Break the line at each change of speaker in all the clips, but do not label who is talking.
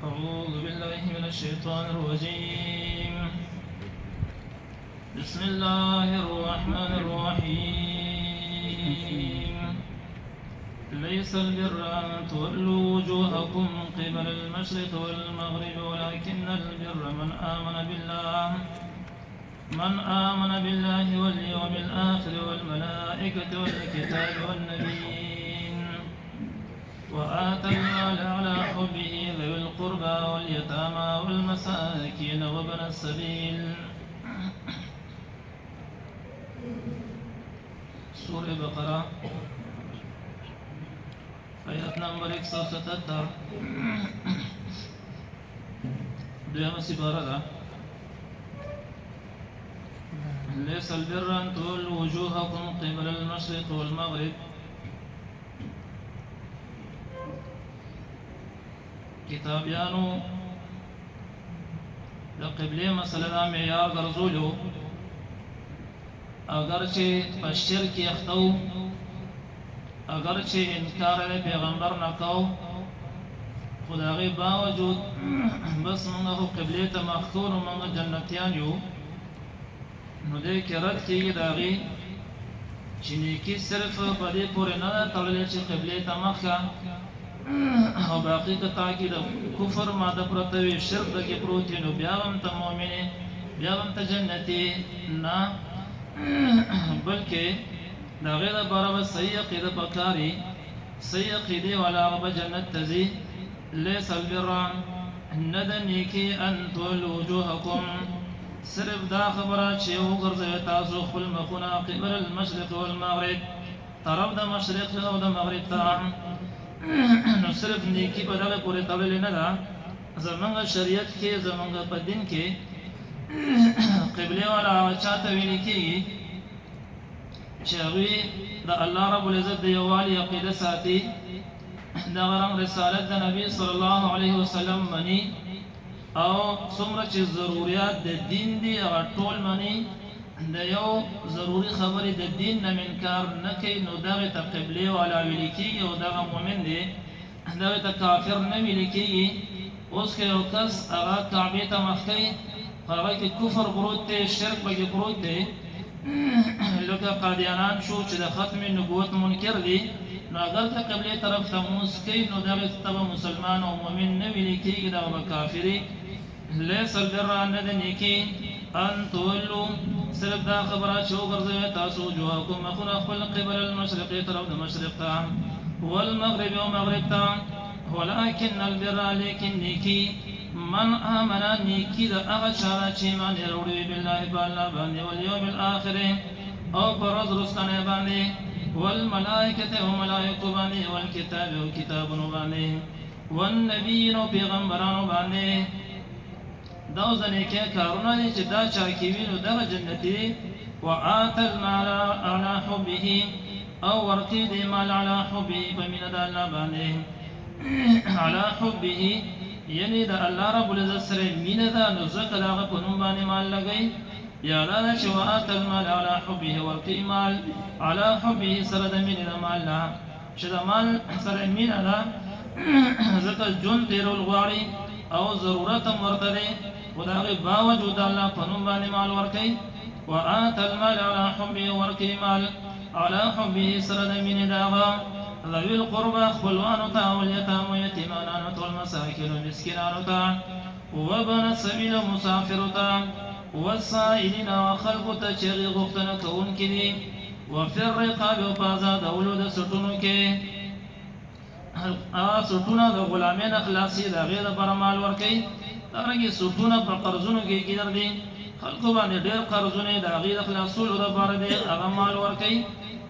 أعوذ بالله من الشيطان الرجيم. بسم الله الرحمن الرحيم. ليس البر أن تولوا وجوهكم قبل المشرق والمغرب ولكن البر من آمن بالله واليوم الآخر والملائكة والكتاب والنبيين وآتى المال على حبه ذوي القربى واليتامى والمساكين وابن السبيل. سورة بقرة آيات نمبر 177 دویمه سپاره ده. ليس البر أن تولوا وجوهكم قبل المشرق والمغرب. کتابیانو د قبله مسله دا معیار ګرځولو، اگر چې په شرک یختو، اگر چې انکار د پیغمبر نه کو، خو د هغې باوجود بس موږ خو قبلې ته مخکون او موږ جنتیان یو، نو دې کې رد کېږي د هغې چې نیکي صرف په دې پورې نه ده تړلې چې قبلې ته مخکه او باقی قطع کی د کفر ماده پرته وي، شرک دکې پروت وي، نو بیا هم ته مؤمنې، بیا هم ته جنتي نه، بلکې د هغې دپاره به صحیح عقیده پکار وي، صحیح عقیدې والا هغه به جنت ته ځي. لیس البر نه ده نیکي ان تولوا وجوهکم، صرف دا خبره چې وګرځوئ تاسو خپل مخونه قبل المشرق والمغرب، طرف د مشرق او د مغرب ته، نو صرف نیکی په دغه پورې تړلې نه ده. زمونږ شریعت کې، زمونږ په دین کې قبله والا چاته ویل کېږي چې هغوی د الله رب العزت د یووالي عقیده ساتي، دغه رنګ رسالت د نبي صلی الله علیه وسلم مني، او څومره چې ضروریات د دین دي هغه ټول مني، د یو ضروري خبرې د دین نه انکار نه کوي، نو دغې ته قبلې والا ویل کېږي، او دغه مؤمن دی دغې ته کافر نه ویل کېږي. اوس که یو کس هغه کعبې ته مخ کوي، په هغه کې کفر پروت دی، شرک پکې پروت دی، لکه قادیانان شو چې د ختم نبوت منکر دي، نو اگر که قبلې طرف ته مونځ کوي، نو دغې ته به مسلمان او مؤمن نه ویل کېږي، دغه به کافري. لیس البر نه ده نیکي ان تولوا، صرف دا خبره چې وګرځوئ تاسو وجوهکم مخونه خپل قبل المشرق، طرف د مشرق ته، والمغرب او مغرب ته، ولكن البر لیکن نیکي من آمن نیکي د هغه چا ده چې ایمان یې راوړی بالله په الله باندې، والیوم الآخر او په ورځ وروستنۍ باندې، والملائکة او ملائکو باندې، والکتاب او کتابونو باندې، والنبیین او پیغمبرانو باندې. دا اوس د نیکۍ کارونه دي چې دا چا کې وي نو دغه جنتي دی. وآت المال علی حبه او ورکړي دې مال علی حبه په مینه د الله باندې، علی حبه یعنې د الله رب العزت سره مینه ده، نو ځکه د هغه په نوم باندې مال لګوي. یا دا ده چې وآت المال علی حبه ورکړي مال علی حبه سره د مینې د مال نه، چې د مال سره مینه ده ځکه ژوند تېرول غواړي او ضرورت هم ورته دی، خو د هغې باوجود الله په نوم باندې مال ورکوي. وآت المال علی حبه ورکوي مال علی حبه سره د مینې د هغه، ذوي القربى خپلوانو ته، والیتامو یتیمانانو ته، والمساکینو مسکینانو ته، وابن السبیل مسافرو ته، والسائلین خلکو ته چې هغې غوښتنه کوونکي دي، وفي الرقاب او په ازادولو د سټونو کې، هغه سټونه د غلامۍ نه خلاصي، د هغې دپاره مال ورکوي. دارنګې سټونه په قرضونو کې ګیر دي، خلکو باندې ډېر قرضونه د هغې د خلاصولو دپاره دی، هغه مال ورکوي.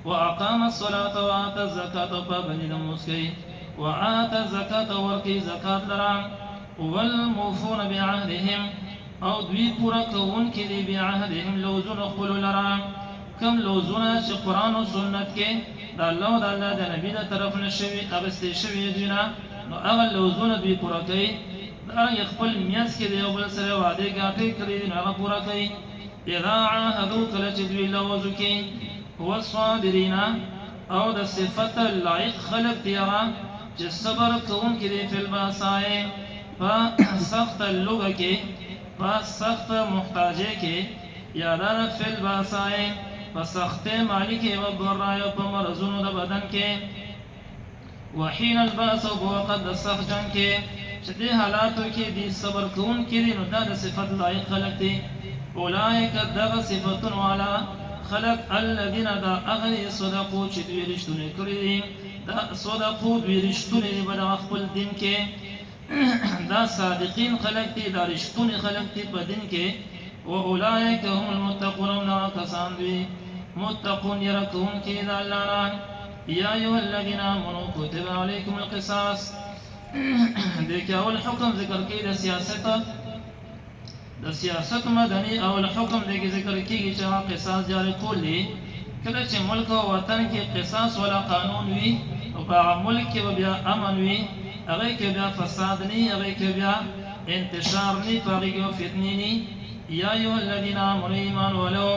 واقام الصلاة وآت الزکاة او پابندي د لمونځ کوي. وآت الزکاة ورکوي زکات لره. والموفون بعهدهم او دوی پوره کوونکي دي بعهدهم لوزونه خپلو لره، کم لوزونه چې قرآن او سنت کې د الله او د الله د نبي د طرف نه شوي اخیستې شوي دوی نه، نو هغه لوزونه دوی پوره کوي. دارنګې خپل میاشت کې د یو بل سره وعدې ګاټې کړي دي، نو هغه پوره کوي. اذا عاهدوا کله چې دوی لوز وکړي. والصابرین او د صفت لایق خلق دی هغه چې صبر کوونکي دي، فی الباساء په سخت لوږه کې په سخت محتاجۍ کې یا دا فی الباساء په سختۍ مالی کې والضراء په مرضونو د بدن کې وحین الباس او په وخت د سخت جنګ کې چې دې حالاتو کې دې صبر کوونکي دي نو دا د صفت لایق خلق دي اولئک دغه صفتون والا خلق الذين دا اغلی صدقو چې دوی رښتونی کړي دي دا صدقو دوی رښتونی دي په خپل دین کې دا صادقین خلق دي دا رښتونی خلق دي په دین کې واولئک هم المتقون کسان دي متقون يركون کې دا الله یا ایها الذين آمنوا كتب عليكم القصاص دیکھ اول حکم ذکر کی د سیاست مدنی اول حکم دیکھ ذکر کیږي چې قصاص جاری کول دي کله چې ملک او وطن کې قصاص ولا قانون وي او په ملک کې بیا امن وي هغه کې بیا فساد نه هغه کې بیا انتشار نه فارغ او فتنه نه یا ایها الذين آمنوا ایمان ولو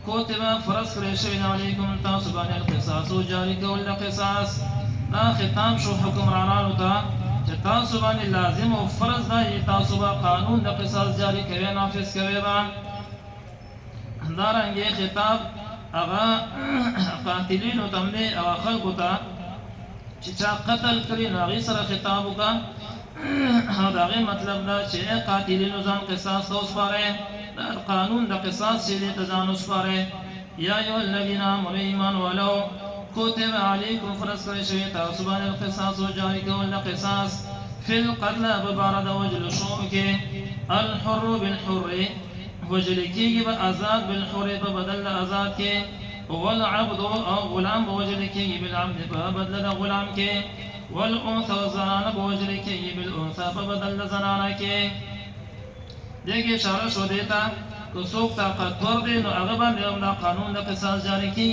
كتب فرض کړی شوی علیکم تاسو باندې القصاص جاری کول د قصاص دا ختم شو حکمرانانو ته چې تاسو باندې لازم او فرض دی تاسو به قانون د قصاص جاری کوي نافذ کوي با دارنګه خطاب هغه قاتلینو ته نه او خلکو ته چې چا قتل کړي نو هغه سره خطاب وکړه دا غي مطلب دا چې قاتلینو ځان قصاص وسپاره قانون د قصاص چې د ځان وسپاره یا ایها الذين آمنوا ایمان ولو كتب عليكم فرض کړی شوی تاسو باندې القصاص جاری کول د قصاص فی القتل ببارد وجل شو کې الحر بالحر وجل کېږي به آزاد بالحر په بدل د آزاد کې والعبد او غلام وجل کېږي بالعبد په بدل د غلام کې والانثى زنانه وجل کېږي بالانثى په بدل د زنانه کې دغه اشاره شو دیتا کو څوک طاقت ور دي نو هغه باندې قانون د قصاص جاری کېږي